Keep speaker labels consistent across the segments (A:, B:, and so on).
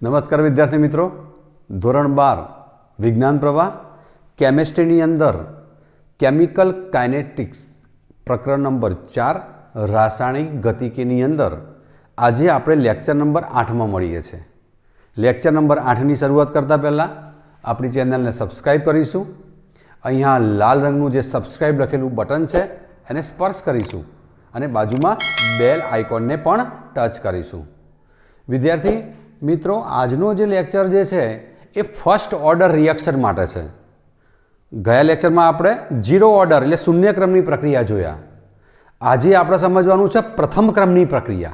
A: नमस्कार विद्यार्थी मित्रों, धोरण 12 विज्ञान प्रवाह केमिस्ट्री अंदर केमिकल काइनेटिक्स प्रकरण नंबर 4 रासायनिक गतिकी अंदर आज आप लेक्चर नंबर 8 में मळीए छे। लेक्चर नंबर 8 की शुरुआत करता पहला अपनी चेनल ने सब्सक्राइब करीशुं। अहींया लाल रंगनु जे सब्सक्राइब लखेलू बटन है एने स्पर्श करीशुं अने बाजुमां बेल आइकॉन ने पण टच करीशुं। विद्यार्थी मित्रों, आजनो जे लेक्चर जे छे ए फर्स्ट ऑर्डर रिएक्शन माटे छे। गया लेक्चर में आपणे जीरो ऑर्डर एटले शून्य क्रमनी प्रक्रिया जोया। आजे आपणे समजवानुं छे प्रथम क्रमनी प्रक्रिया।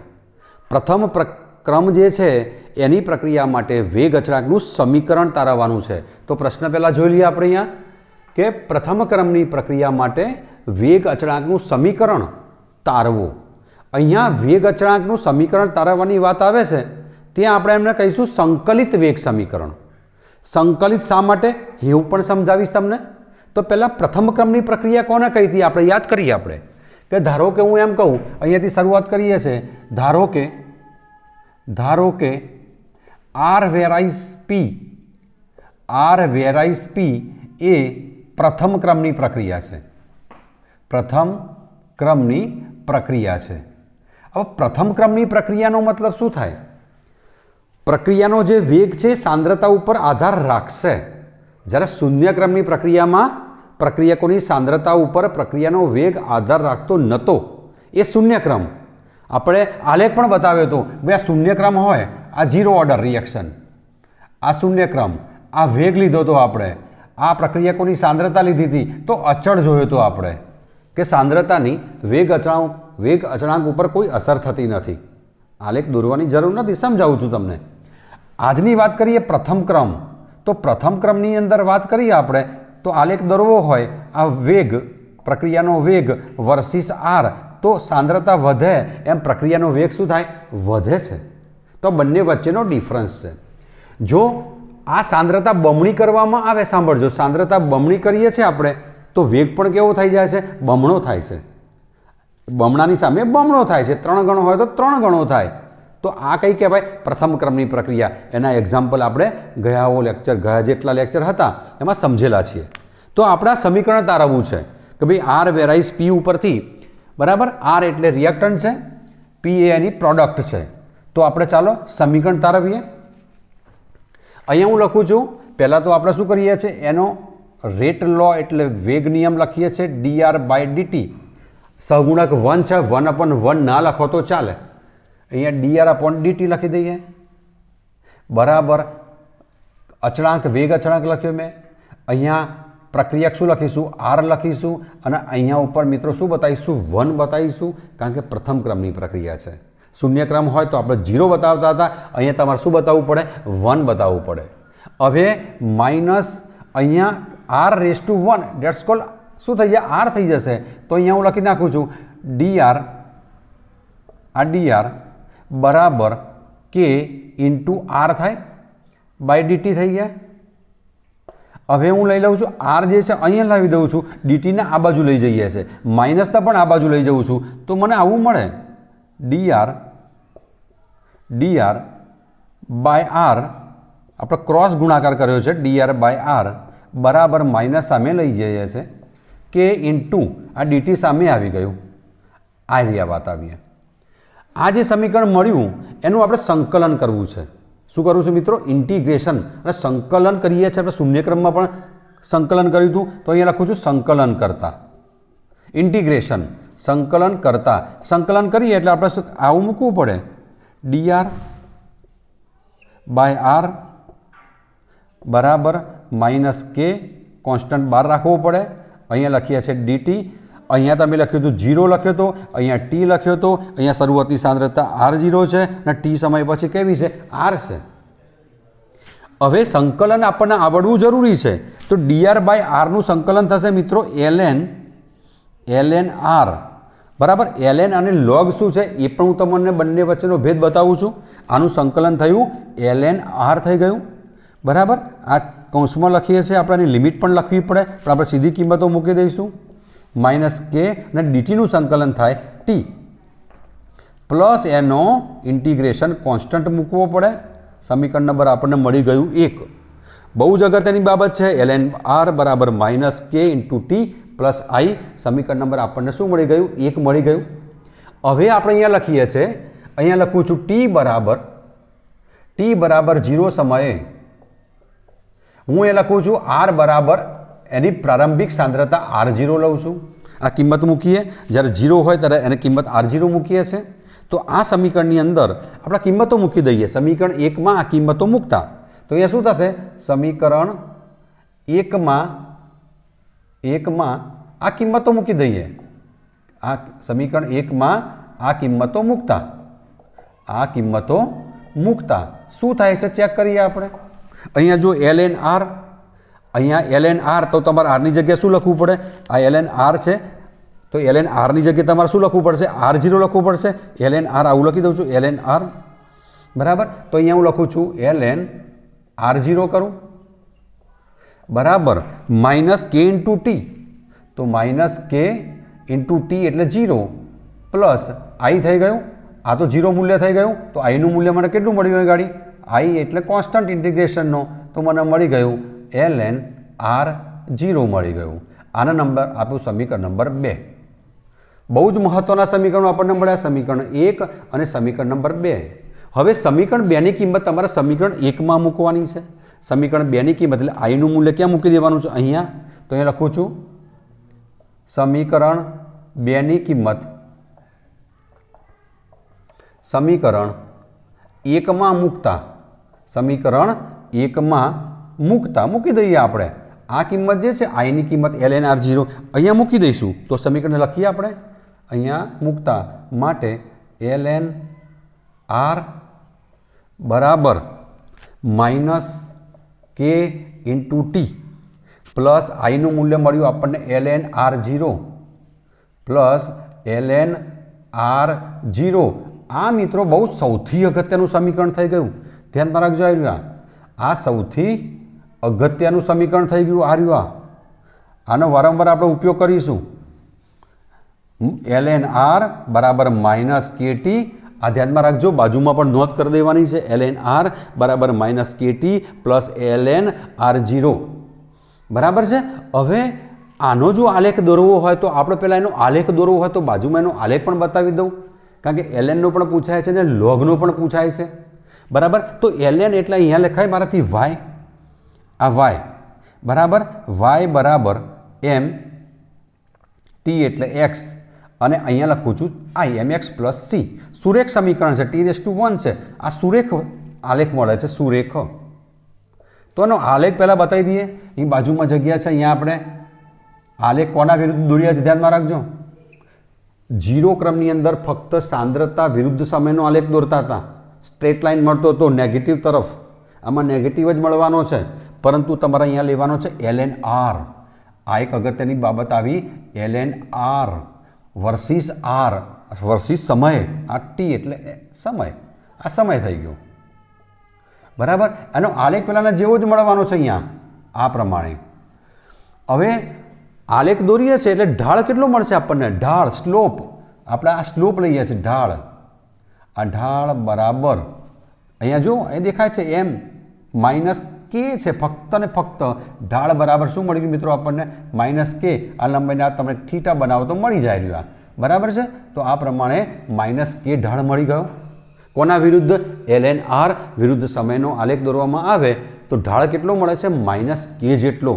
A: प्रथम क्रम जे छे एनी प्रक्रिया माटे वेग अचळांकनुं समीकरण तारववानुं छे। तो प्रश्न पहेला जोई लईए आपणे अहींया के प्रथम क्रमनी प्रक्रिया माटे वेग अचळांकनुं समीकरण तारवो। अहींया वेग अचळांकनुं समीकरण तारववानी वात आवे छे त्यां आपणे एमने कहीशुं संकलित वेग समीकरण। संकलित शा माटे एवुं पण समजावीश तमने। तो पहला प्रथम क्रमनी प्रक्रिया कोने कही थी आपणे याद करीए। आपणे के धारो के हूँ एम कहूँ, अहींयाथी शरूआत करीए छे। धारो के आर वेराइज पी ए प्रथम क्रमनी प्रक्रिया है। प्रथम क्रमनी प्रक्रिया है। अब प्रथम क्रमनी प्रक्रियानो मतलब शुं थाय? प्रक्रियानो जे वेग है सांद्रता पर आधार राखशे। ज्यारे शून्य क्रमनी प्रक्रिया में प्रक्रियकोनी सांद्रता पर प्रक्रियानो वेग आधार राखतो नतो। ए शून्य क्रम आपणे आलेख पण बताव्यो तो भाई आ शून्य क्रम होय, आ जीरो ऑर्डर रिएक्शन, आ शून्य क्रम, आ वेग लीधो तो आपणे, आ प्रक्रियकोनी सांद्रता लीधी थी तो अचळ जोयो तो आपणे के सांद्रतानी वेग अचळांक पर कोई असर थती नथी। आलेख दोरवानी जरूर नहीं, समझावुं छुं तमने। आजनी बात करिए प्रथम क्रम। तो प्रथम क्रमनी अंदर बात करिए आपणे तो आलेख दौरवो होय, आ वेग प्रक्रियानो वेग वर्सिस आर, तो सांद्रता वधे एम प्रक्रियानो वेग शुं थाय? वधे छे। तो बंने वच्चेनो डिफरन्स छे। जो आ सांद्रता बमणी करवामां आवे, सांभळजो, सांद्रता बमणी करीए छे आपणे तो वेग पण केवो थई जाय छे? बमणो थाय छे। बमणानी सामे बमणो थाय छे। 3 गणो होय तो 3 गणो थाय। तो आ कई कहेवाय? प्रथम क्रमनी प्रक्रिया। एना एक्जाम्पल आपणे गया जेटला लेक्चर हता एमां समझेला छीए। तो आपणे समीकरण तारवવું छे के भाई आर वेराइज पी उपरथी, बराबर। आर एटले रिएक्टન્ટ छे, पी ए एनी प्रोडक्ट छे। तो आपणे चालो समीकरण तारवीए। अहींया हूँ लखुं छुं, पहेला तो आपणे शुं करीए छे एनो रेट लॉ एटले वेग नियम लखीए छे dr/dt। सहगुणक 1 छे, 1/1 ना लखो तो चाले। अहींया dr/dt लखी दईए, बराबर। अचळांक वेग अचळांक लख्यो मैं। अहींया प्रक्रिया शुं लखीशुं? आर लखीशुं। अने अहींया उपर मित्रों शुं बतावीशुं? 1 बतावीशुं, कारण के प्रथम क्रमनी प्रक्रिया छे। शून्य क्रम होय तो आपणे 0 बतावता हता, अहींया तमारे शुं बताववुं पड़े? 1 बताववुं पड़े। हवे माइनस अहींया r⁻1 डेट्स कॉल्ड शुं थई जाय? आर थई जशे। तो अहींया हूँ लखी नाखुं छुं dr बराबर k इंटू आर थाय बाय dt थई गया। हवे हूँ लई लઉં છું आर जे छे अहींया लावी दઉં છું, dt ने आ बाजू लई जईए छे, माइनस ने पण आ बाजू लई जऊं छुं तो मने आवुं मळे dr बाय आर, आपणे क्रॉस गुणाकार कर्यो छे dr बाय आर बराबर माइनस सामे लई जईए छे k इंटू आ dt सामे आवी गयुं। आ रीते वात आवी। आ जे समीकरण मळ्युं एनुं आपणे संकलन करवुं छे। शुं करवुं छे मित्रों? इंटीग्रेशन। अने संकलन करीए छीए आपणे शून्य क्रममां पण संकलन कर्युं हतुं, तो अहींया लखुं छुं संकलन करता। इंटीग्रेशन संकलन करता। संकलन करीए एटले आपणे आवुं मूकवुं पड़े dr बाय आर बराबर माइनस के, कॉन्स्टंट बार राखवो पड़े। अहींया लखीए छे dt। अहींया तमे लख्युं तो 0 लख्यो तो, अहींया t लख्यो तो, अहींया शरूआती सांद्रता r0 छे अने t समय पछी केवी छे? r छे। हवे संकलन आपणने आवडવું जरूरी छे। तो dr बाय r નું संकलन थशे मित्रों ln r, बराबर। ln अने log शुं छे ए पण हुं तमने बंने वच्चेनो भेद बतावुं छुं। आनुं संकलन थयुं ln r थई गयुं, बराबर। आ कौंसमां लखीए छे, आपणे लिमिट पण लखवी पड़े पण आपणे सीधी किंमतो मूकी दईशुं। माइनस के ने dt નું संकलन थाय t प्लस एनो इंटीग्रेशन कॉन्स्टंट मूकवो पड़े समीकरण नंबर आपने मળી ગયું 1। बहु ज अगत्यनी बाबत है ln r बराबर -k × t + i। समीकरण नंबर आपने शू मળી ગયું 1 મળી ગયું। હવે આપણે અહીંયા લખીએ છે, અહીંયા લખું છું t बराबर 0 समये हूँ ए लखूँ छूँ r बराबर एनी प्रारंभिक सांद्रता r0 लઉં છું। आ किंमत मूकीए જ્યારે 0 હોય ત્યારે એને કિંમત r0 મૂકીએ છે। तो आ समीकरणनी अंदर આપણે કિંમતો મૂકી દઈએ। समीकरण 1 में आ किंमतो मूकता तो અહીંયા શું થશે? समीकरण 1 में आ किंमतो मूकी दઈએ। आ समीकरण 1 में आ किंमतो मूकता શું થાય છે ચેક કરીએ આપણે। અહીંયા જો ln r, અહીંયા ln r તો તમારે r ની જગ્યાએ શું લખવું પડે? આ ln r છે તો ln r ની જગ્યાએ તમારે શું લખવું પડશે? r0 લખવું પડશે। ln r આવું લખી દઉં છું ln r બરાબર। તો અહીંયા હું લખું છું ln r0 કરું बराबर -k × t। तो -k × t એટલે 0 प्लस i થઈ ગયું। आ तो 0 मूल्य थी गयु तो आई नु मूल्य मैंने केटलू मळी गयुं गाड़ी? आई एटले कॉन्स्टंट इंटीग्रेशन नो तो मैंने मळी गयुं ln r0 मळी गयुं। आना नंबर आप्युं समीकरण नंबर 2। बहु ज महत्वना समीकरणों आपणे मळ्या, समीकरण 1 और समीकरण नंबर 2। हवे समीकरण 2 ની કિંમત તમારે समीकरण 1 में मूकवानी छे। समीकरण 2 ની કિંमत એટલે i નું મૂલ્ય ક્યાં મૂકી દેવાનું છે? અહીંયા। તો અહીંયા લખું છું समीकरण 2 ની કિંમત समीकरण 1 में मूकता, समीकरण 1 में मूकता मूकी दईए आपणे। आ किंमत जे छे आई नी किंमत ln r0 अहींया मूकी दईशुं तो समीकरण लखीए आपणे अहींया मूकता माटे ln r बराबर -k × t प्लस आई नु मूल्य मळ्युं आपणे ln r0 plus ln r0। आ मित्रों बहु सौथी अगत्यनुं समीकरण थई गयुं। ध्यान में राखजो। आ सौथी अगत्यनुं समीकरण थई गयुं। आ रह्युं आनो वारंवार आपणे उपयोग करीशुं। ln r बराबर -kt। आ ध्यान में राखजो, बाजू में पण नोंध कर देवानी छे ln r बराबर -kt प्लस ln r0 बराबर छे। हवे आनो जो आलेख दौरवो होय तो आपणे पहेला एनो आलेख दौरवो होय तो बाजूमां एनो आलेख पण बतावी दऊं, कारण के ln नो पण पूछाय छे ने log नो पण पूछाय छे बराबर। तो ln एटले अहींया लखाय माराथी y, आ y बराबर y बराबर m t एटले x અને અહીંયા લખું છું i mx + c। સુરેખ સમીકરણ છે t⁻1 છે। આ સુરેખ આલેખ મળે છે સુરેખ। તો એનો આલેખ પહેલાં બતાવી દઈએ। અહીં બાજુમાં જગ્યા છે, અહીંયા આપણે आलेख कोना विरुद्ध दौर्या छे? ध्यान में राखजो। 0 क्रमनी अंदर फक्त सांद्रता विरुद्ध समयनो आलेख दौरता था। स्ट्रेट लाइन मळतो तो नेगेटिव तरफ, आमां नेगेटिव ज मळवानो छे, परंतु तमारे अहींया लेवानो छे ln r। आ एक अगत्यनी बाबत आवी ln r versus r versus समय। आ t एटले समय, आ समय थई गयो बराबर। एनो आलेख पेलाना जेवो ज मळवानो छे अहींया आ प्रमाणे। हवे आलेख दौरीए छे एटले ढाळ केटलो मळशे आपणने? ढाळ स्लोप, આપણે આ સ્લોપ લઈએ છીએ ઢાળ। આ ઢાળ બરાબર અહીંયા જો એ દેખાય છે m -k છે ફક્ત ને ફક્ત। ઢાળ બરાબર શું મળી ગયું મિત્રો આપણને? -k। આ લંબાઈને તમે થીટા બનાવો તો મળી જાય રહ્યું, બરાબર છે। તો આ પ્રમાણે -k ઢાળ મળી ગયો। કોના વિરુદ્ધ? ln r વિરુદ્ધ સમયનો આલેખ દોરવામાં આવે તો ઢાળ કેટલો મળે છે? -k જેટલો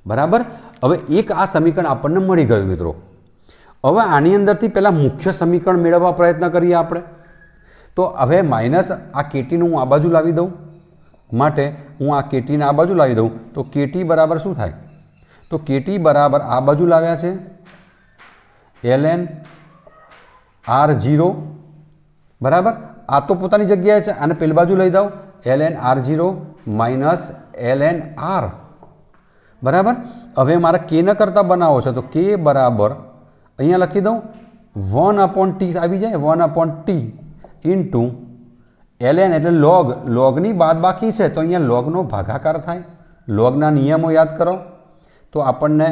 A: बराबर। हवे एक आ समीकरण आपने मळी गयुं मित्रों। हवे आनी अंदरथी पहेला मुख्य समीकरण मेळववा प्रयत्न करीए आपणे। तो हवे माइनस आ केटी ने हूँ आ बाजू लावी दऊं माटे हूँ आ केटी ने आ बाजू लावी दऊं तो केटी बराबर शुं थाय? तो केटी बराबर आ बाजू लाव्या छे ln r0 बराबर। आ तो पोतानी जग्याए छे, आने पेली बाजू लई दऊं ln r0 minus ln r बराबर। हवे मारे के न करता बनावो छे तो के बराबर अहींया लखी दऊं 1/t आवी जाए 1/t इंटू ln एटले log, logनी बादबाकी छे तो अहींया logनो भागाकार थाय। logना नियमो याद करो तो आपणने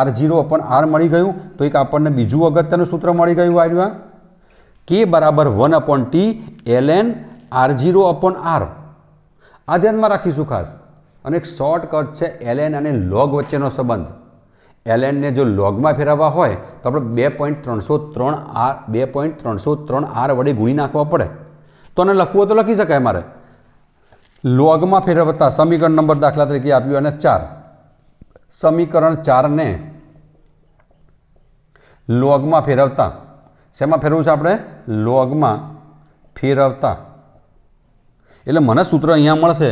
A: r0/r मळी गयुं। तो एक आपणने बीजुं अगत्यनुं सूत्र मळी गयुं आ के बराबर 1/t ln r0/r। આ ધ્યાનમાં રાખીશું ખાસ। અને એક શોર્ટકટ છે ln અને log વચ્ચેનો સંબંધ। ln ને જો લોગમાં ફેરવવા હોય તો આપણે 2.303 વડે ગુણી નાખવા પડે। તો આને લખવું તો લખી શકાય મારે। લોગમાં ફેરવતા સમીકરણ નંબર દાખલા તરીકે આપ્યું અને 4, સમીકરણ 4 ને લોગમાં ફેરવતા, શેમાં ફેરવવું છે આપણે? લોગમાં ફેરવતા। એટલે મને સૂત્ર અહીંયા મળશે,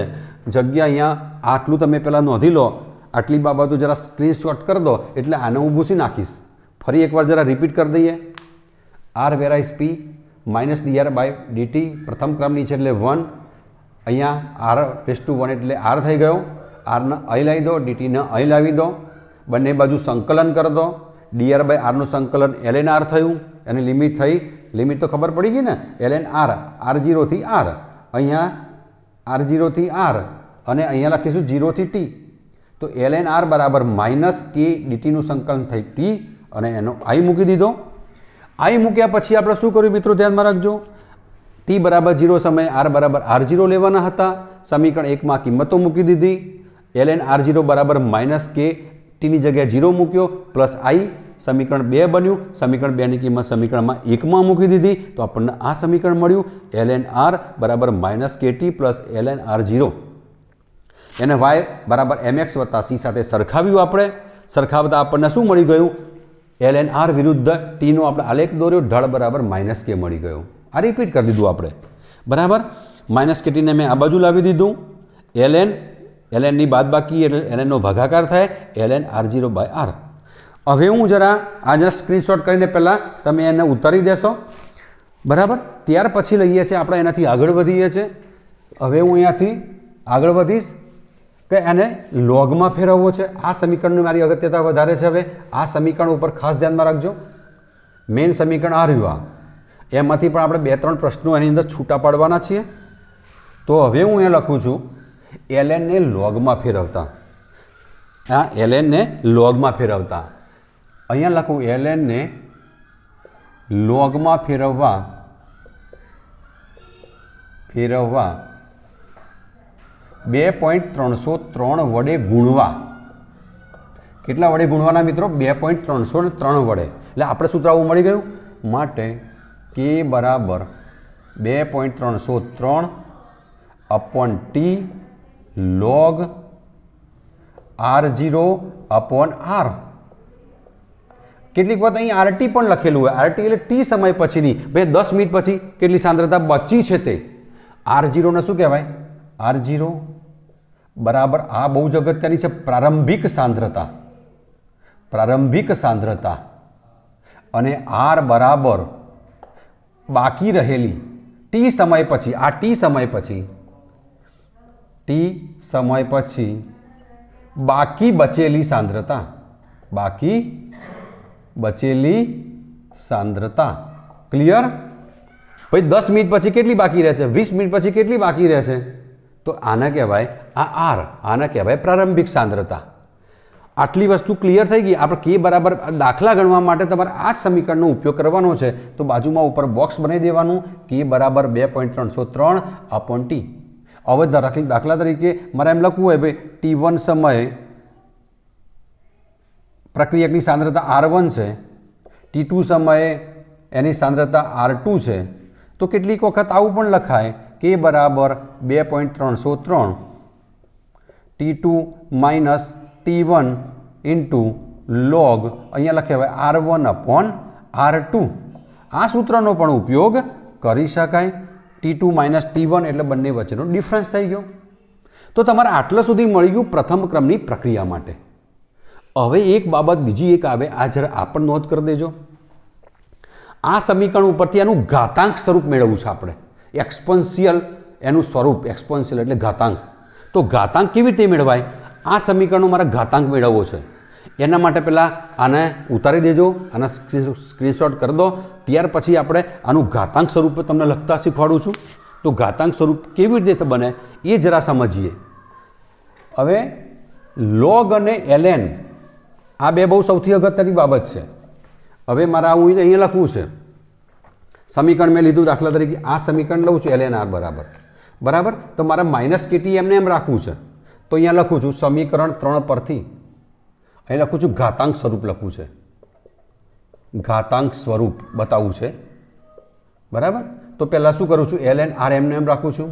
A: જગ્યા અહીંયા આટલું તમે પહેલાં નોંધી લો, આટલી બાબતો જરા સ્ક્રીનશોટ કરી દો એટલે આને હું ભૂસી નાખીશ। ફરી એકવાર જરા રિપીટ કરી દઈએ। આર વેરાઇઝ P minus D R by D T પ્રથમ ક્રમની છે એટલે 1, અહીંયા r/1 એટલે r થઈ ગયો। આરને અહીં લાવી દો, ડીટીને અહીં લાવી દો, બંને બાજુ સંકલન કરી દો। ડીઆર બાય આરનું સંકલન ln r થયું, એની લિમિટ થઈ, લિમિટ તો ખબર પડી ગઈ ને, ln r, r0 થી r, અહીંયા r0 થી r અને અહીંયા લખીશું 0 થી t। તો ln r બરાબર માઇનસ કે ડીટીનું સંકલન થઈ t અને એનો i મૂકી દીધો। i મૂક્યા પછી આપણે શું કર્યું મિત્રો? ધ્યાનમાં રાખજો, t બરાબર 0 સમયે r બરાબર r0 લેવાના હતા। સમીકરણ 1 માં કિંમતો મૂકી દીધી। ln r0 બરાબર માઇનસ કે ટીની જગ્યાએ 0 મૂક્યો પ્લસ i, સમીકરણ 2 બન્યું। સમીકરણ 2 ની કિંમત સમીકરણમાં 1 માં મૂકી દીધી તો આપણને આ સમીકરણ મળ્યું ln r બરાબર માઇનસ કે ટી પ્લસ ln r0। એને y બરાબર mx વત્તા c સાથે સરખાવ્યું। આપણે સરખાવતા આપણને શું મળી ગયું? ln r વિરુદ્ધ ટીનો આપણે આલેખ દોર્યો, ઢળ બરાબર માઇનસ કે મળી ગયો। આ રિપીટ કરી દીધું આપણે, બરાબર। માઇનસ કે ટીને મેં આ બાજુ લાવી દીધું। ln ની બાદબાકી એટલે ln નો ભાગાકાર થાય ln r0 બાય r। હવે હું જરા સ્ક્રીનશોટ કરીને પહેલાં તમે એને ઉતારી દેશો, બરાબર। ત્યાર પછી લઈએ છીએ આપણે એનાથી આગળ વધીએ છીએ। હવે હું અહીંયાથી આગળ વધીશ કે એને લોગમાં ફેરવવો છે। આ સમીકરણની મારી અગત્યતા વધારે છે। હવે આ સમીકરણ ઉપર ખાસ ધ્યાનમાં રાખજો। મેઇન સમીકરણ આ રહ્યું, આ એમાંથી પણ આપણે 2-3 પ્રશ્નો એની અંદર છૂટા પાડવાના છીએ। તો હવે હું અહીંયા લખું છું ln ને લોગમાં ફેરવતા। આ ln ને લોગમાં ફેરવતા, અહીંયા લખું ln ને લોગમાં ફેરવવા 2.303 વડે ગુણવા। કેટલા વડે ગુણવાના મિત્રો? 2.303 વડે। એટલે આપણે સૂત્ર આવું મળી ગયું, માટે k બરાબર 2.303 upon T log r0 upon r। કેટલીક વખત અહીં RT પણ લખેલું હોય, RT એટલે ટી સમય પછીની, ભાઈ 10 મિનિટ પછી કેટલી સાંદ્રતા બચી છે તે। r0 ને શું કહેવાય? r0 બરાબર આ બહુ જ અગત્યની છે, પ્રારંભિક સાંદ્રતા। પ્રારંભિક સાંદ્રતા અને r બરાબર બાકી રહેલી ટી સમય પછી, આ ટી સમય પછી બાકી બચેલી સાંદ્રતા, બાકી બચેલી સાંદ્રતા। ક્લિયર? ભાઈ 10 મિનિટ પછી કેટલી બાકી રહે છે? 20 મિનિટ પછી કેટલી બાકી રહે છે? તો આને કહેવાય આ r, આને કહેવાય પ્રારંભિક સાંદ્રતા। આટલી વસ્તુ ક્લિયર થઈ ગઈ। આપણે કે બરાબર દાખલા ગણવા માટે તમારે આ જ સમીકરણનો ઉપયોગ કરવાનો છે। તો બાજુમાં ઉપર બોક્સ બનાવી દેવાનું, કે બરાબર 2.303 અપોન ટી। હવે દાખલા તરીકે મારે એમ લખવું હોય ભાઈ t1 સમયે પ્રક્રિયકની સાંદ્રતા r1 છે, t2 સમયે એની સાંદ્રતા r2 છે। તો કેટલીક વખત આવું પણ લખાય કે બરાબર 2.303 t2 minus t1 into log, અહીંયા લખે r1 અપોન r2। આ સૂત્રનો પણ ઉપયોગ કરી શકાય। t2 માઇનસ t1 એટલે બંને વચ્ચેનો ડિફરન્સ થઈ ગયો। તો તમારે આટલા સુધી મળી ગયું પ્રથમ ક્રમની પ્રક્રિયા માટે। હવે એક બાબત બીજી એક આવે, આ જરા આ પણ નોંધ કરી દેજો। આ સમીકરણ ઉપરથી એનું ઘાતાંક સ્વરૂપ મેળવવું છે આપણે, એક્સપોન્શિયલ એનું સ્વરૂપ, એક્સપોન્શિયલ એટલે ઘાતાંક। તો ઘાતાંક કેવી રીતે મેળવાય? આ સમીકરણનો મારે ઘાતાંક મેળવવો છે। એના માટે પહેલાં આને ઉતારી દેજો, આના સ્ક્રીનશોટ કરી દો, ત્યાર પછી આપણે આનું ઘાતાંક સ્વરૂપ તમને લખતા શીખવાડું છું। તો ઘાતાંક સ્વરૂપ કેવી રીતે બને એ જરા સમજીએ। હવે log અને ln આ બે બહુ સૌથી અગત્યની બાબત છે। હવે મારે આવું અહીંયા લખવું છે, સમીકરણ મેં લીધું, દાખલા તરીકે આ સમીકરણ લઉં છું ln r બરાબર बराबर। तो मारे माइनस केटी एमने एम राखवू है तो अहींया लखूँ छूँ समीकरण 3 परथी अहीं लखूँ छूँ घातांक स्वरूप लखवू है, घातांक स्वरूप बतावू है बराबर। तो पहला शू करूँ छूँ एल एन आर एमने एम राखूँ छूँ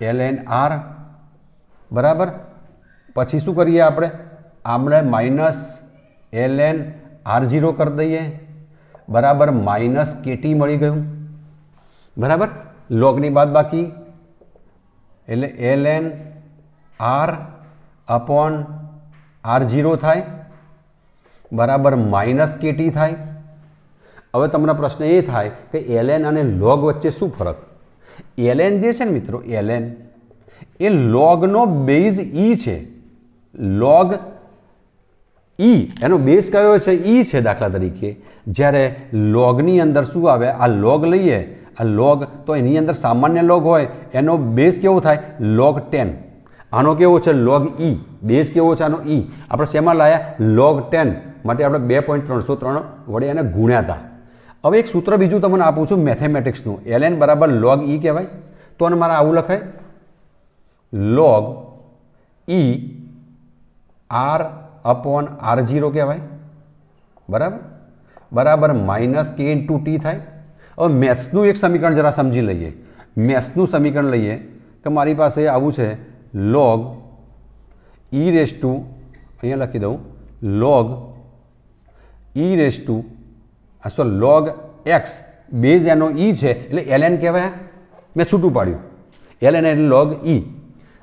A: एल एन आर बराबर। पछी शू करिए आपणे minus L N R zero कर दईए बराबर माइनस केटी मळी गयुं बराबर। लॉगनी बाद बाकी एटले L N R upon R zero थाय बराबर माइनस केटी थाय। हवे तमने प्रश्न ए थाय कि एल एन अने लॉग वच्चे शुं फरक। एल एन जे छे ने मित्रों एल एन ए लॉगनो बेज ई छे, लॉग ई एनो बेस कयो छे ई छे। दाखला तरीके ज्यारे लॉगनी अंदर शुं आवे आ लॉग लईए आ लॉग तो एनी अंदर सामान्य लॉग होय एनो बेस केवो थाय log 10। आनो केवो छे log ई, बेस केवो छे आनो ई। आपणे शेमां लाया log 10 माटे आपणे 2.303 वडे एने गुण्या था। हवे एक सूत्र बीजुं तमने आपું છું મેથેમેટિક્સનું ln बराबर log ई कहेवाय तो आने मारे आवुं लखाय log E R upon R zero कहेवाय बराबर बराबर माइनस के इंटू टी थाय। हवे मैथ्सनुं एक समीकरण जरा समझी लईए। मैथ्सनुं समीकरण लईए कि मारी पासे आवुं छे log ई रेस टू अहींया लखी दऊं log E raise to so log X base एनो ई है એટલે ln कहेवाय। मैं छूटू पाड्યું ln એટલે log ई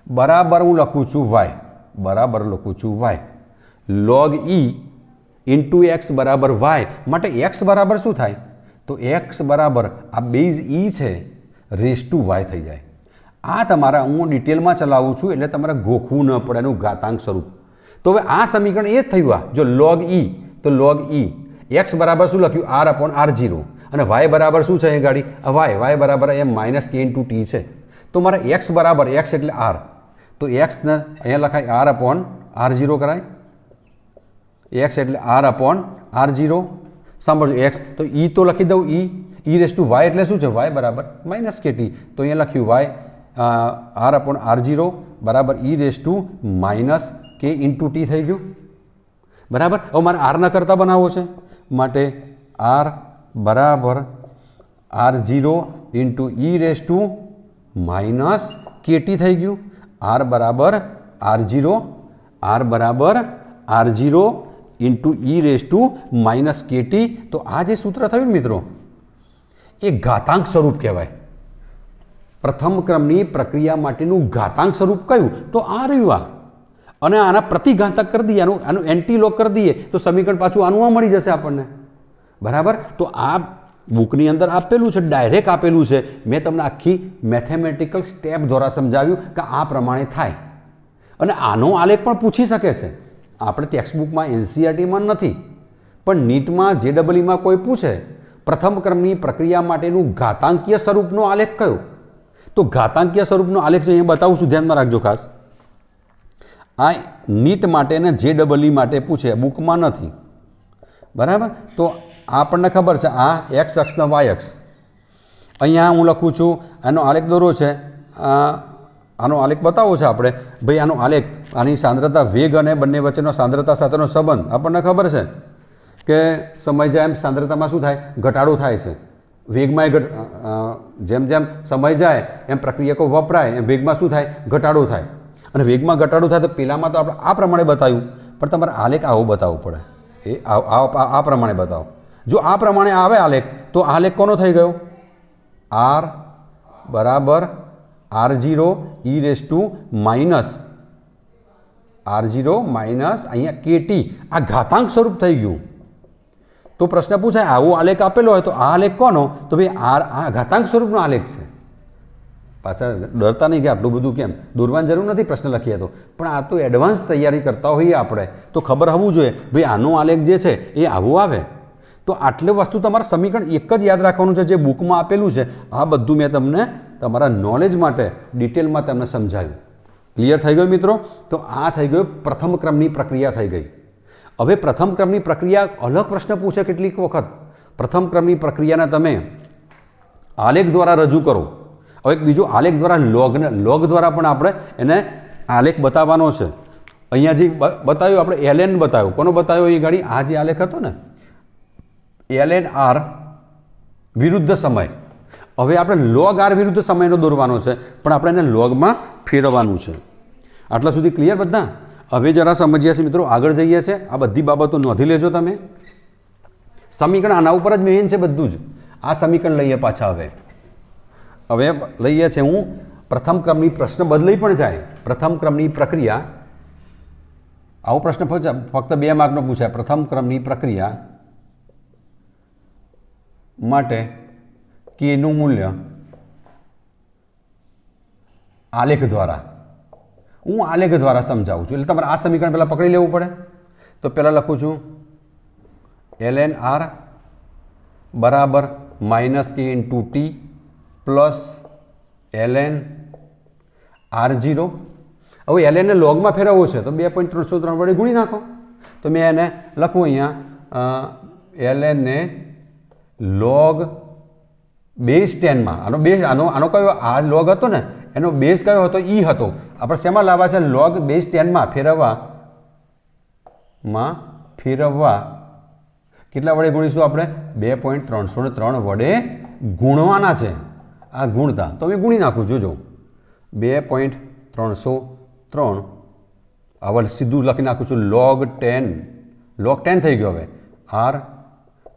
A: बराबर हूँ लखूँ छूँ y बराबर लखूँ छूँ y log E into x बराबर y माटे एक्स बराबर शू थाय तो एक्स बराबर आ बेज ई है रेस टू y थई जाए। आ तमारा हूँ डिटेल में चलावू छूँ एटले तमारे गोखवू न पड़े एनुं घातांक स्वरूप। तो हवे आ समीकरण ए ज थयुं आ जो log ई तो log ई एक्स बराबर शू लख्यू आर अपॉन आर जीरो और वाय बराबर शू है गाड़ी वाय वाय बराबर ए माइनस के इंटू टी है। तो मारे एक्स बराबर एक्स एटले आर तो एक्स ने अहींया लखाय आर अपॉन आर जीरो कराय एक्स एटले आर अपॉन आर जीरो सांभळजो एक्स तो ई तो लखी दऊं ई रेस टू वाय एटले शू है वाय बराबर माइनस के टी तो अहींया लख्यू वाय आर अपॉन आर जीरो बराबर ई रेस टू माइनस के इंटू टी थई गयुं बराबर। हवे मारे आर न करता बनावो छे माटे आर बराबर R zero into E raise to minus K T थई गयुं आर बराबर आर बराबर R zero into E raise to minus K T. तो आ जे सूत्र थयुं मित्रों ए घातांक स्वरूप कहेवाय। प्रथम क्रमनी प्रक्रिया माटेनुं घातांक स्वरूप कयुं तो आ रह्युं आ અને આના પ્રતિઘાતક કરી દઈએ આનું એન્ટી લોગ કરી દઈએ તો સમીકરણ પાછું આનું આ મળી જશે આપણને બરાબર। તો આ બુકની અંદર આપેલું છે ડાયરેક્ટ આપેલું છે મેં તમને આખી મેથેમેટિકલ સ્ટેપ દ્વારા સમજાવ્યું કે આ પ્રમાણે થાય અને આનો આલેખ પણ પૂછી શકે છે। આપણે ટેક્સ્ટ બુકમાં એનસીઈઆરટીમાં નથી પણ નીટમાં જેડબલઈમાં કોઈ પૂછે પ્રથમ ક્રમની પ્રક્રિયા માટેનું ઘાતાંકીય સ્વરૂપનો આલેખ કયો તો ઘાતાંકીય સ્વરૂપનો આલેખ અહીંયા બતાવું છું ધ્યાનમાં રાખજો ખાસ। आ नीट माटे ने जेडबलई माटे पूछे बुकमां नथी बराबर। तो आपने खबर है आ एक्स अक्ष ने वाय अक्ष अहींया हूँ लखूँ छूँ आनो आलेख दौरो है आनो आलेख बतावो छे आपणे भाई आनो आलेख आनी सांद्रता वेग अने बंने वच्चेनो सांद्रता साथेनो संबंध आपणे खबर है कि समय जाए एम सांद्रता में शू थाय घटाडो थाय छे वेग में जेम जेम समय जाए एम प्रक्रियको वपराय एम वेग में शू थाय घटाडो थाय અને વેગમાં ઘટાડો થાય તો પહેલામાં તો આપણે આ પ્રમાણે બતાવ્યું પણ તમારે આલેખ આવો બતાવવો પડે એ આ પ્રમાણે બતાવો। જો આ પ્રમાણે આવે આલેખ તો આલેખ કોનો થઈ ગયો આર બરાબર R zero E raise to minus R zero minus અહીંયા કે ટી આ ઘાતાંક સ્વરૂપ થઈ ગયું। તો પ્રશ્ન પૂછાય આવો આલેખ આપેલો હોય તો આ આલેખ કોનો તો ભાઈ આર આ ઘાતાંક સ્વરૂપનો આલેખ છે। पाछा डरता नहीं कि आटलू बधु केम दौरवानी जरूर नहीं प्रश्न लखीए तो पण आ तो एडवांस तैयारी करता होईए आपणे तो खबर होवू जोईए भाई आनो आलेख जे छे ए आवो आवे। तो आटले वस्तु तमारे समीकरण एक ज याद राखवानुं छे जे बुकमां आपेलुं छे आ बधुं मैं तमने तमारा नॉलेज माटे डिटेल में तमने समझाव्युं। क्लियर थई गयुं मित्रों। तो आ थई गयुं प्रथम क्रमनी प्रक्रिया थई गई। हवे प्रथम क्रमनी प्रक्रिया अलग प्रश्न पूछे કેટલીક વખત प्रथम क्रमनी प्रक्रियाने तमे आलेख द्वारा रजू करो હવે એક બીજો આલેખ દ્વારા લોગ દ્વારા પણ આપણે એને આલેખ બતાવવાનો છે. અહીંયા જે બતાવ્યું આપણે ln બતાવ્યું. કોનો બતાવ્યો એ ગાડી? આ જે આલેખ હતો ને ln r વિરુદ્ધ સમય. હવે આપણે log r વિરુદ્ધ સમયનો દોરવાનો છે, પણ આપણે એને લોગમાં ફેરવવાનું છે. આટલા સુધી ક્લિયર બધા? હવે જરા સમજીએ છીએ મિત્રો, આગળ જઈએ છીએ. આ બધી બાબતો નોંધી લેજો તમે. સમીકરણ આના ઉપર જ મેઇન છે બધું જ. આ સમીકરણ લઈએ પાછા. હવે લઈએ છીએ હું પ્રથમ ક્રમની પ્રશ્ન બદલાઈ પણ જાય. પ્રથમ ક્રમની પ્રક્રિયા, આવો પ્રશ્ન ફક્ત 2 માર્કનો પૂછાય. પ્રથમ ક્રમની પ્રક્રિયા માટે કેનું મૂલ્ય આલેખ દ્વારા, હું આલેખ દ્વારા સમજાવું છું. એટલે તમારે આ સમીકરણ પહેલાં પકડી લેવું પડે. તો પહેલાં લખું છું ln r બરાબર -k × t plus ln r0. હવે ln ને લોગમાં ફેરવવું છે તો 2.303 વડે ગુણી નાખો. તો મેં એને લખું અહીંયા ln ને log બેઝ 10માં. આનો કયો? આ લોગ હતો ને, એનો બેઝ કયો હતો? ઈ હતો. આપણે શેમાં લાવવા છે? log બેઝ 10માં ફેરવવા કેટલા વડે ગુણીશું આપણે? 2.303 વડે ગુણવાના છે. આ ગુણતા તો મેં ગુણી નાખું. જોજો 2.303 હવે સીધું લખી નાખું છું log 10 થઈ ગયો. હવે r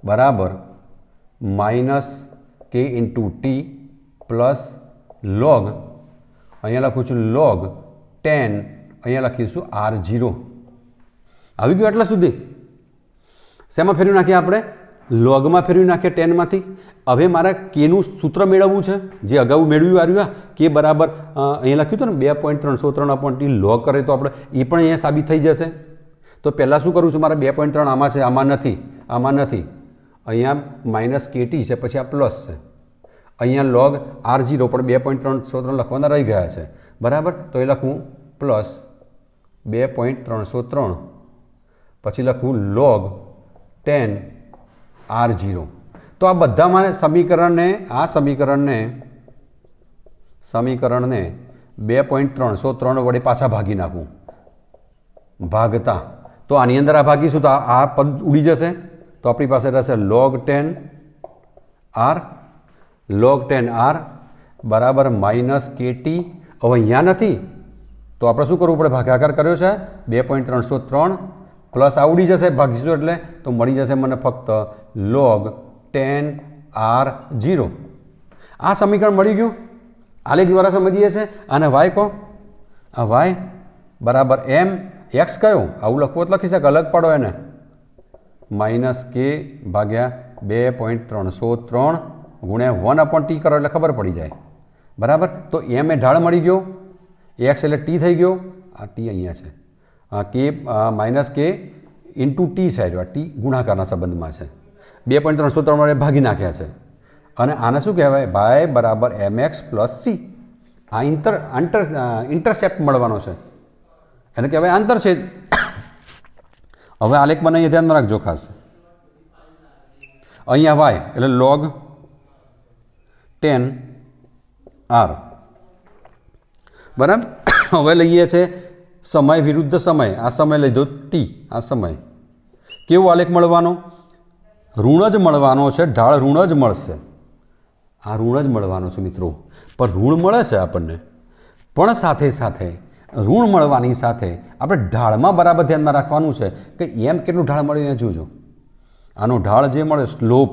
A: બરાબર -k × t પ્લસ log, અહીંયા લખું છું log 10, અહીંયા લખીશું r0. આવી ગયું આટલા સુધી? શેમાં ફેરવી નાખીએ આપણે? લોગમાં ફેરવી નાખીએ 10માંથી. હવે મારે કેનું સૂત્ર મેળવવું છે, જે અગાઉ મેળવ્યું આવ્યું. કે બરાબર અહીંયા લખ્યું હતું ને 2.303 લોગ કરે તો આપણે એ પણ અહીંયા સાબિત થઈ જશે. તો પહેલાં શું કરું છું? મારે 2.3 આમાં છે, આમાં નથી. અહીંયા -kt છે, પછી આ પ્લસ છે. અહીંયા log r0 પણ 2.303 લખવાના રહી ગયા છે. બરાબર? તો એ લખું પ્લસ 2.303, પછી લખું log 10 r0. તો આ બધા મારે સમીકરણને 2.303 વડે પાછા ભાગી નાખું. ભાગતા તો આની અંદર આ ભાગીશું તો આ પદ ઉડી જશે. તો આપણી પાસે રહેશે log 10 r બરાબર -kt. હવે અહીંયા નથી તો આપણે શું કરવું પડે? ભાગાકાર કર્યો છે 2.303 પ્લસ આ ઉડી જશે, ભાગીશું એટલે તો મળી જશે મને ફક્ત log 10 r0. આ સમીકરણ મળી ગયું. આલેખ દ્વારા સમજીએ છીએ. અને y કહો? આ y બરાબર m x કયો? આવું લખવું તો લખી શકે, અલગ પાડો એને. -k ભાગ્યા 2.303 ગુણ્યા 1/t કરો એટલે ખબર પડી જાય. બરાબર? તો m એ ઢાળ મળી ગયો, x એટલે t થઈ ગયો. આ t અહીંયા છે. k -k × t છે. આ t ગુણાકારના સંબંધમાં છે. 2.303 વડે ભાગી નાખ્યા છે. અને આને શું કહેવાય? y બરાબર mx + c. આ ઇન્ટરસેપ્ટ મળવાનો છે, એને કહેવાય આંતરછેદ. હવે આલેખ બનાવીએ, ધ્યાનમાં રાખજો ખાસ. અહીંયા y એટલે log 10 r. બરાબર? હવે લઈએ છે સમય વિરુદ્ધ સમય. આ સમય લીધો t. આ સમય કેવો આલેખ મળવાનો? ઋણ જ મળવાનો છે. ઢાળ ઋણ જ મળશે. આ ઋણ જ મળવાનો છે મિત્રો. પણ ઋણ મળે છે આપણને, પણ સાથે સાથે ઋણ મળવાની સાથે આપણે ઢાળમાં બરાબર ધ્યાનમાં રાખવાનું છે કે એમ કેટલું ઢાળ મળીને જોજો. આનો ઢાળ જે મળે સ્લોપ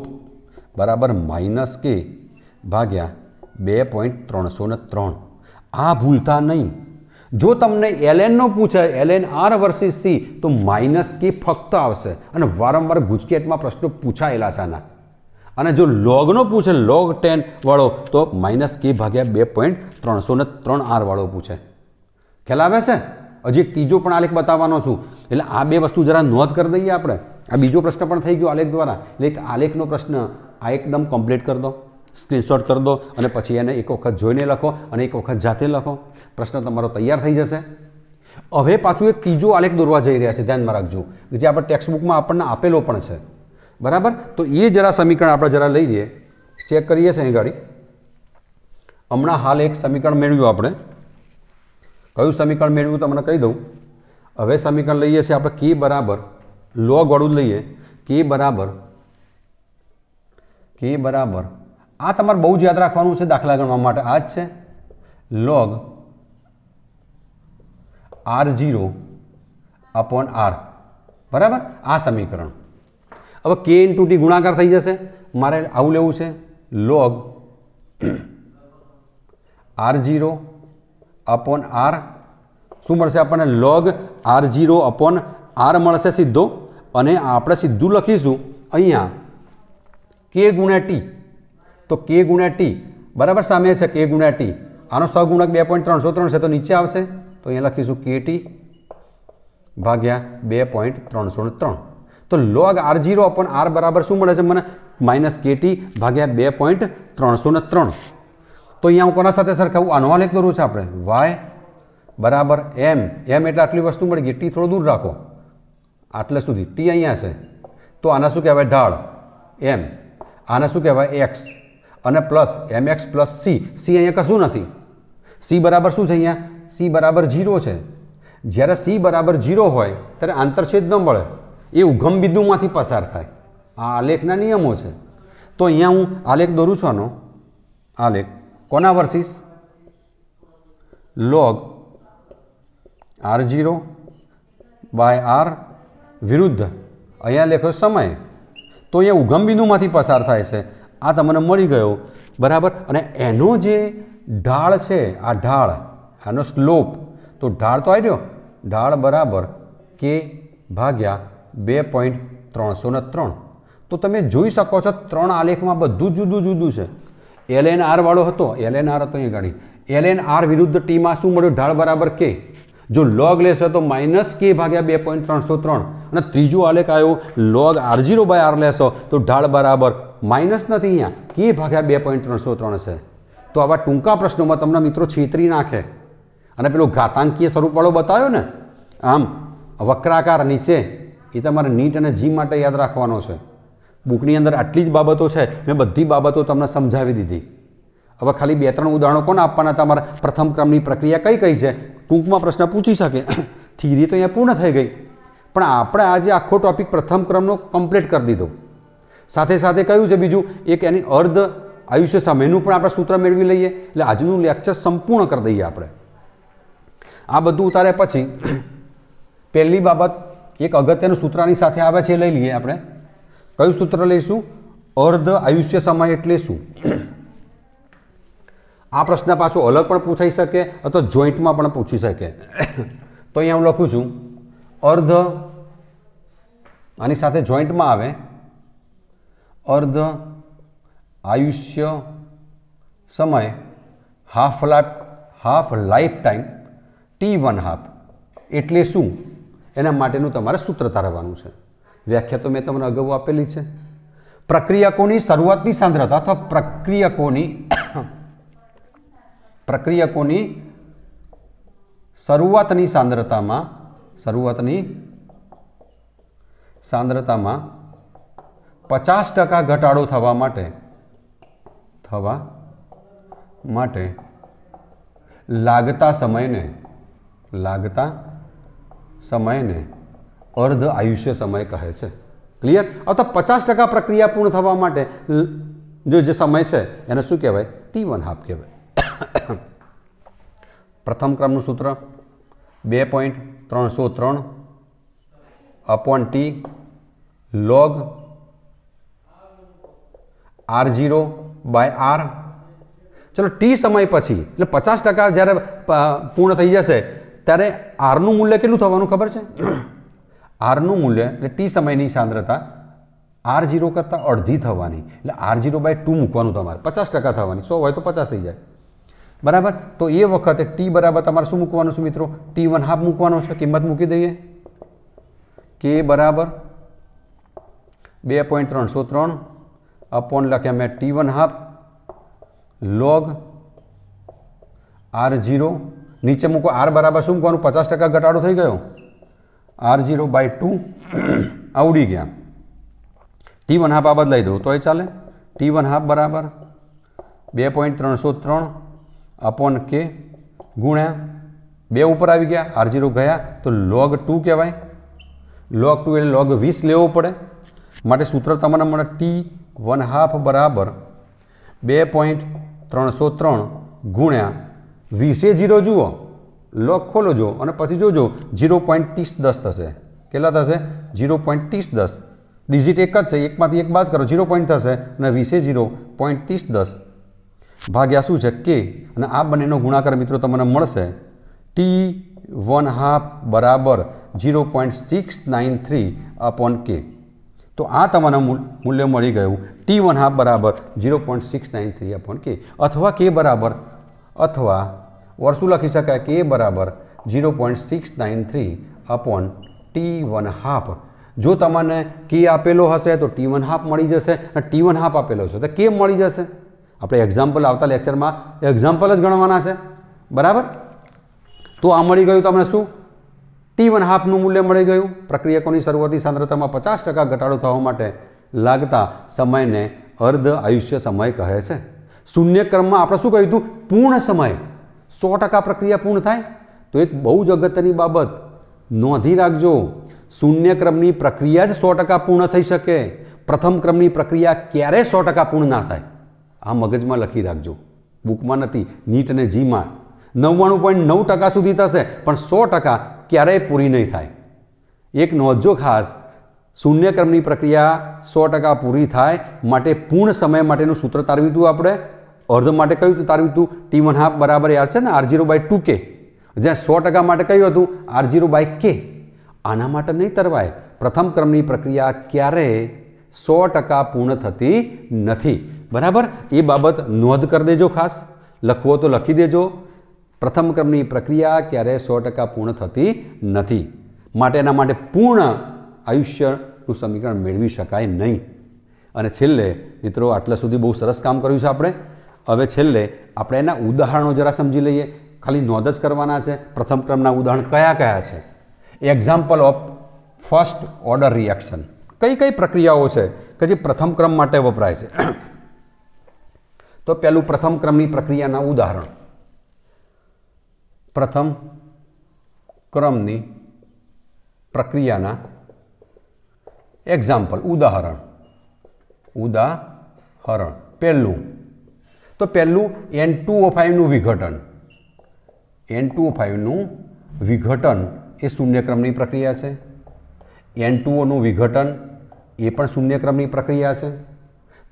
A: બરાબર -k ભાગ્યા 2.303. આ ભૂલતા નહીં. જો તમને ln નો પૂછાય, ln r વર્સિસ c, તો -k ફક્ત આવશે. અને વારંવાર ગુજકેટમાં પ્રશ્નો પૂછાયેલા છે આના. અને જો લોગનો પૂછે, log 10 વાળો, તો -k ભાગ્યા 2.303 r વાળો પૂછે. ખ્યાલ આવે છે? હજી એક ત્રીજો પણ આલેખ બતાવવાનો છું. એટલે આ બે વસ્તુ જરા નોંધ કરી દઈએ આપણે. આ બીજો પ્રશ્ન પણ થઈ ગયો આલેખ દ્વારા. એટલે એક આલેખનો પ્રશ્ન આ એકદમ કમ્પ્લીટ કરી દો, સ્ક્રીનશોટ કરી દો, અને પછી એને એક વખત જોઈને લખો અને એક વખત જાતે લખો. પ્રશ્ન તમારો તૈયાર થઈ જશે. હવે પાછું એક ત્રીજો આલેખ દોરવા જઈ રહ્યા છે, ધ્યાનમાં રાખજો, જે આપણે ટેક્સ્ટ બુકમાં આપણને આપેલો પણ છે. બરાબર? તો એ જરા સમીકરણ આપણે જરા લઈ લઈએ, ચેક કરીએ છીએ અહીં ગાડી. હમણાં હાલ એક સમીકરણ મેળવ્યું આપણે. કયું સમીકરણ મેળવ્યું તમને કહી દઉં. હવે સમીકરણ લઈએ છીએ આપણે કે બરાબર લોગ વાળું લઈએ. કે બરાબર આ તમારે બહુ જ યાદ રાખવાનું છે દાખલા ગણવા માટે. આ જ છે લોગ R0 અપોન R. બરાબર, આ સમીકરણ. હવે કે ઇન્ટુ ટી ગુણાકાર થઈ જશે. મારે આવું લેવું છે લોગ R0 અપોન R. શું મળશે આપણને? લોગ R0 અપોન R મળશે સીધો. અને આપણે સીધું લખીશું અહીંયા કે ગુણ્યા ટી. તો કે ગુણ્યા ટી બરાબર સામે છે કે ગુણ્યા ટી. આનો સહગુણક 2.303 છે તો નીચે આવશે. તો અહીંયા લખીશું કે ટી ભાગ્યા 2.303. તો લોગ R0 અપોન R બરાબર શું મળે છે મને? માઇનસ કે ટી ભાગ્યા 2.303. તો અહીંયા હું કોના સાથે સરખાવું? આનો આલેખ દોરું છે આપણે. વાય બરાબર એમ. એમ એટલે આટલી વસ્તુ મળી ગઈ. ટી થોડું દૂર રાખો, આટલે સુધી. ટી અહીંયા છે તો આને શું કહેવાય? ઢાળ એમ. આને શું કહેવાય? એક્સ. અને plus M x plus C. C અહીંયા કશું નથી. સી બરાબર શું છે અહીંયા? સી બરાબર 0 છે. જ્યારે સી બરાબર 0 હોય ત્યારે આંતરછેદ ન મળે, એ ઉગમ બિંદુમાંથી પસાર થાય. આ આલેખના નિયમો છે. તો અહીંયા હું આલેખ દોરું છું. આનો આલેખ કોના versus? Log R0 by R વિરુદ્ધ અહીંયા લેખો સમય. તો અહીંયા ઉગમ બિંદુમાંથી પસાર થાય છે. આ તમને મળી ગયો. બરાબર. અને એનો જે ઢાળ છે, આ ઢાળ, આનો સ્લોપ, તો ઢાળ તો આવ્યો. ઢાળ બરાબર કે ભાગ્યા 2.303. તો તમે જોઈ શકો છો 3 આલેખમાં બધું જુદું જુદું છે. LNR વાળો હતો, LNR હતો અહીંયા ગાડી. LNR વિરુદ્ધ ટીમાં શું મળ્યું? ઢાળ બરાબર કે. જો લોગ લેશે તો માઇનસ કે ભાગ્યા 2.303. અને ત્રીજો આલેખ આવ્યો લોગ R0 બાય R લેશો તો ઢાળ બરાબર માઇનસ નથી, અહીંયા કે ભાગ્યા 2.303 છે. તો આવા ટૂંકા પ્રશ્નોમાં તમને મિત્રો છેતરી નાખે. અને પેલો ઘાતાંકીય સ્વરૂપવાળો બતાવ્યો ને, આમ વક્રાકાર નીચે, એ તમારે નીટ અને જી માટે યાદ રાખવાનો છે. બુકની અંદર આટલી જ બાબતો છે. મેં બધી બાબતો તમને સમજાવી દીધી. હવે ખાલી 2-3 ઉદાહરણો કોને આપવાના? તમારા પ્રથમ ક્રમની પ્રક્રિયા કઈ કઈ છે ટૂંકમાં પ્રશ્ન પૂછી શકે. થિયરી તો અહીંયા પૂર્ણ થઈ ગઈ, પણ આપણે આજે આખો ટોપિક પ્રથમ ક્રમનો કમ્પ્લીટ કરી દીધો. સાથે સાથે કયું છે બીજું એક એની અર્ધ આયુષ્ય સમયનું પણ આપણે સૂત્ર મેળવી લઈએ. એટલે આજનું લેક્ચર સંપૂર્ણ કરી દઈએ આપણે. આ બધું ઉતાર્યા પછી પહેલી બાબત એક અગત્યનું સૂત્રની સાથે આવે છે, લઈ લઈએ આપણે. કયું સૂત્ર લઈશું? અર્ધ આયુષ્ય સમય એટલે શું? આ પ્રશ્ન પાછો અલગ પણ પૂછાઈ શકે અથવા જોઈન્ટમાં પણ પૂછી શકે. તો અહીંયા હું લખું છું અર્ધ, આની સાથે જોઈન્ટમાં આવે અર્ધ આયુષ્ય સમય હાફ લાઈફ ટાઈમ T1/2 એટલે શું? એના માટેનું તમારે સૂત્ર તારવવાનું છે. વ્યાખ્યા તો મેં તમને અગાઉ આપેલી છે. પ્રક્રિયકોની શરૂઆતની સાંદ્રતા અથવા પ્રક્રિયકોની શરૂઆતની સાંદ્રતામાં 50% ઘટાડો થવા માટે લાગતા સમયને અર્ધ આયુષ્ય સમય કહે છે. ક્લિયર? અથવા 50% પ્રક્રિયા પૂર્ણ થવા માટે જે સમય છે એને શું કહેવાય? T1/2 કહેવાય. પ્રથમ ક્રમનું સૂત્ર 2.303 upon T log R0 by R. ચલો ટી સમય પછી એટલે 50% જ્યારે પૂર્ણ થઈ જશે ત્યારે આરનું મૂલ્ય કેટલું થવાનું ખબર છે? આરનું મૂલ્ય એટલે ટી સમયની સાંદ્રતા R0 કરતાં અડધી થવાની. એટલે R0/2 મૂકવાનું તમારે. 50% થવાની. 100 હોય તો 50 થઈ જાય. બરાબર. તો એ વખતે ટી બરાબર તમારે શું મૂકવાનું છે મિત્રો? T1/2 મૂકવાનો છે. કિંમત મૂકી દઈએ. કે બરાબર 2.303 અપોન લખ્યા મેં T1/2 લોગ R0. નીચે મૂકો. R બરાબર શું મૂકવાનું? 50% ઘટાડો થઈ ગયો. R0/2 આવડી ગયા. T1/2 આ બદલાઈ દઉં તો એ ચાલે. T1/2 બરાબર 2.303 अपॉन के गुण्या 2 ઉપર આવી ગયા, R0 ગયા તો log 2 કહેવાય. log 2 એટલે log 20 લેવો પડે. માટે સૂત્ર તમને મળે T1/2 બરાબર 2.303 ગુણ્યા 20 0 જુઓ, log ખોલો જો અને પછી જોજો 0.3010 થશે. કેટલા થશે? 0.3010. ડિજિટ એક જ છે, એકમાંથી એક બાદ કરો 0 પોઈન્ટ થશે અને 20 0.3010 ભાગ્યા શું છે કે, અને આ બંનેનો ગુણાકાર મિત્રો તમને મળશે T1/2 બરાબર 0.693 અપોન કે. તો આ તમને મૂલ્ય મળી ગયું T1/2 બરાબર 0.693 અપોન કે, અથવા કે બરાબર, અથવા વર્ષું લખી શકાય કે બરાબર 0.693 અપોન T1/2. જો તમને કે આપેલો હશે તો T1/2 મળી જશે, અને T1/2 આપેલો છે તો કે મળી જશે. આપણે એક્ઝામ્પલ આવતા લેક્ચરમાં એક્ઝામ્પલ જ ગણવાના છે, બરાબર. તો આ મળી ગયું તમને શું? T1/2નું મૂલ્ય મળી ગયું. પ્રક્રિયકોની શરૂઆતી સાંદ્રતામાં 50% ઘટાડો થવા માટે લાગતા સમયને અર્ધ આયુષ્ય સમય કહે છે. શૂન્ય ક્રમમાં આપણે શું કહ્યું હતું? પૂર્ણ સમય 100% પ્રક્રિયા પૂર્ણ થાય. તો એક બહુ જ અગત્યની બાબત નોંધી રાખજો, શૂન્ય ક્રમની પ્રક્રિયા જ 100% પૂર્ણ થઈ શકે. પ્રથમ ક્રમની પ્રક્રિયા ક્યારે 100% પૂર્ણ ના થાય, આ મગજમાં લખી રાખજો. બુકમાં નથી, નીટ અને જીમાં 99.9% સુધી થશે, પણ 100% ક્યારેય પૂરી નહીં થાય. એક નોંધજો ખાસ, શૂન્ય ક્રમની પ્રક્રિયા 100% પૂરી થાય માટે પૂર્ણ સમય માટેનું સૂત્ર તારવ્યું હતું આપણે. અર્ધ માટે કયું તારવ્યું હતું? T1/2 બરાબર યાદ છે ને, R0/2k. જ્યાં 100% માટે કયું હતું? R0/k. આના માટે નહીં તરવાય. પ્રથમ ક્રમની પ્રક્રિયા ક્યારેય 100% પૂર્ણ થતી નથી, બરાબર. એ બાબત નોંધ કરી દેજો ખાસ. લખવો તો લખી દેજો. પ્રથમ ક્રમની પ્રક્રિયા ક્યારેય 100% પૂર્ણ થતી નથી, માટે એના માટે પૂર્ણ આયુષ્યનું સમીકરણ મેળવી શકાય નહીં. અને છેલ્લે મિત્રો, આટલા સુધી બહુ સરસ કામ કર્યું છે આપણે. હવે છેલ્લે આપણે એના ઉદાહરણો જરા સમજી લઈએ. ખાલી નોંધ જ કરવાના છે. પ્રથમ ક્રમના ઉદાહરણ કયા કયા છે? Example of first order reaction. કઈ કઈ પ્રક્રિયાઓ છે કે જે પ્રથમ ક્રમ માટે વપરાય છે? તો પહેલું પ્રથમ ક્રમની પ્રક્રિયાના ઉદાહરણ. પ્રથમ ક્રમની પ્રક્રિયાના એક્ઝામ્પલ, ઉદાહરણ. પહેલું તો પહેલું N2O5નું વિઘટન. N2O5નું વિઘટન એ શૂન્ય ક્રમની પ્રક્રિયા છે. N2Oનું વિઘટન એ પણ શૂન્ય ક્રમની પ્રક્રિયા છે.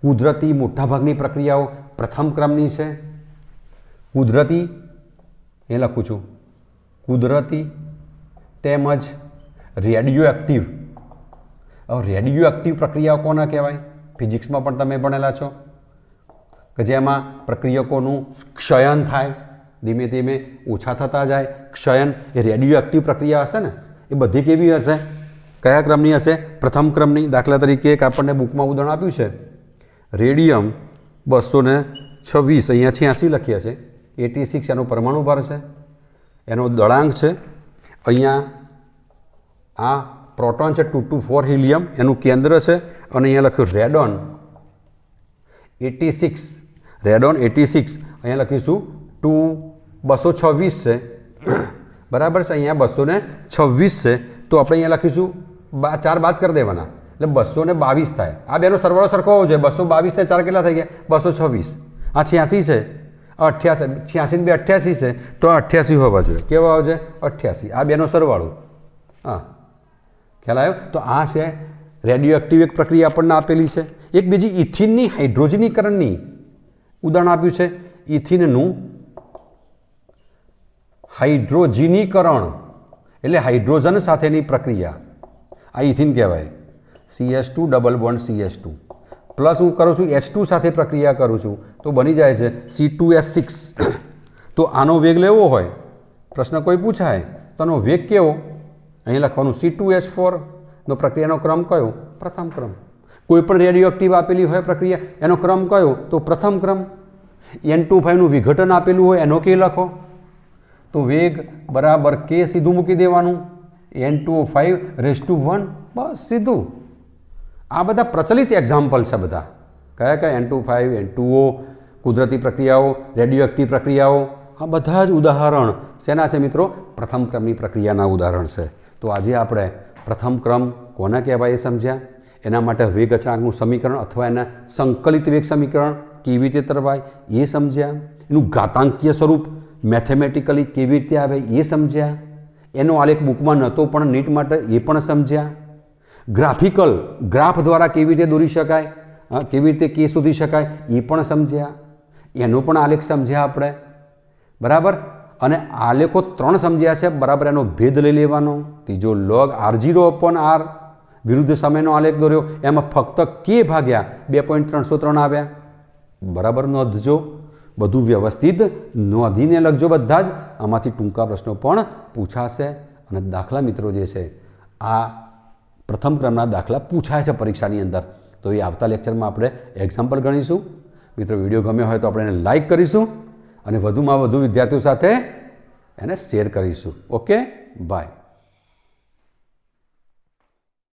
A: કુદરતી મોટાભાગની પ્રક્રિયાઓ પ્રથમ ક્રમની છે. કુદરતી એ લખું છું, કુદરતી તેમજ રેડિયો એક્ટિવ. હવે રેડિયો એક્ટિવ પ્રક્રિયાઓ કોના કહેવાય? ફિઝિક્સમાં પણ તમે ભણેલા છો કે જેમાં પ્રક્રિયકોનું ક્ષયન થાય, ધીમે ધીમે ઓછા થતા જાય. ક્ષયન એ રેડિયો એક્ટિવ પ્રક્રિયા હશે ને, એ બધી કેવી હશે? કયા ક્રમની હશે? પ્રથમ ક્રમની. દાખલા તરીકે એક આપણને બુકમાં ઉદાહરણ આપ્યું છે, રેડિયમ 226, અહીંયા 86 લખ્યા છે. 86 એનો પરમાણુ ભાર છે, એનો દળાંક છે. અહીંયા આ પ્રોટોન છે 224 હિલિયમ, એનું કેન્દ્ર છે. અને અહીંયા લખ્યું રેડોન 86, રેડોન 86. અહીંયા લખીશું 226 છે, બરાબર છે. અહીંયા 226 છે, તો આપણે અહીંયા લખીશું 4 બાદ કરી દેવાના, એટલે 222 થાય. આ બેનો સરવાળો સરખો હોવો જોઈએ. 222 થાય 4 કેટલા થઈ ગયા? 226. આ 86 છે, 88, 86 ને 2 88 છે, તો 88 હોવા જોઈએ. કેવા હોવા જોઈએ? 88. આ બેનો સરવાળો. હા, ખ્યાલ આવ્યો? તો આ છે રેડિયો એક્ટિવ એક પ્રક્રિયા આપણને આપેલી છે. એક બીજી ઇથિનની હાઇડ્રોજનીકરણની ઉદાહરણ આપ્યું છે. ઇથિનનું હાઇડ્રોજનીકરણ એટલે હાઇડ્રોજન સાથેની પ્રક્રિયા. આ ઇથિન કહેવાય. CH2 double bond CH2 plus હું કરું છું H2 સાથે પ્રક્રિયા કરું છું તો બની જાય છે C2H6. તો આનો વેગ લેવો હોય, પ્રશ્ન કોઈ પૂછાય તો આનો વેગ કેવો? અહીં લખવાનું C2H4. નો પ્રક્રિયાનો ક્રમ કયો? પ્રથમ ક્રમ. કોઈ પણ રેડિયો એક્ટિવ આપેલી હોય પ્રક્રિયા, એનો ક્રમ કયો? તો પ્રથમ ક્રમ. N2O5નું વિઘટન આપેલું હોય, એનો કે લખો. તો વેગ બરાબર કે સીધું મૂકી દેવાનું, N2O5⁻1. બસ સીધું. આ બધા પ્રચલિત એક્ઝામ્પલ છે બધા. કયા કયા? N2O5, N2O, કુદરતી પ્રક્રિયાઓ, રેડિયો એક્ટિવ પ્રક્રિયાઓ, આ બધા જ ઉદાહરણ શેના છે મિત્રો? પ્રથમ ક્રમની પ્રક્રિયાના ઉદાહરણ છે. તો આજે આપણે પ્રથમ ક્રમ કોને કહેવાય એ સમજ્યા, એના માટે વેગ અચળાંકનું સમીકરણ અથવા એના સંકલિત વેગ સમીકરણ કેવી રીતે તરવાય એ સમજ્યા, એનું ઘાતાંકીય સ્વરૂપ મેથેમેટિકલી કેવી રીતે આવે એ સમજ્યા, એનો આલેખ બુકમાં નહોતો પણ નીટ માટે એ પણ સમજ્યા, ગ્રાફિકલ ગ્રાફ દ્વારા કેવી રીતે દોરી શકાય, કેવી રીતે કે શોધી શકાય એ પણ સમજ્યા, એનો પણ આલેખ સમજ્યા આપણે, બરાબર. અને આલેખો 3 સમજ્યા છે, બરાબર. એનો ભેદ લઈ લેવાનો. ત્રીજો log r0/r વિરુદ્ધ સમયનો આલેખ દોર્યો, એમાં ફક્ત k ભાગ્યા 2.303 આવ્યા, બરાબર. નોંધજો, બધું વ્યવસ્થિત નોંધીને લખજો બધા જ. આમાંથી ટૂંકા પ્રશ્નો પણ પૂછાશે અને દાખલા મિત્રો જે છે આ પ્રથમ ક્રમના દાખલા પૂછાય છે પરીક્ષાની અંદર. તો એ આવતા લેક્ચરમાં આપણે એક્ઝામ્પલ ગણીશું. મિત્રો વિડીયો ગમ્યો હોય તો આપણે એને લાઈક કરીશું અને વધુમાં વધુ વિદ્યાર્થીઓ સાથે એને શેર કરીશું. Okay, by.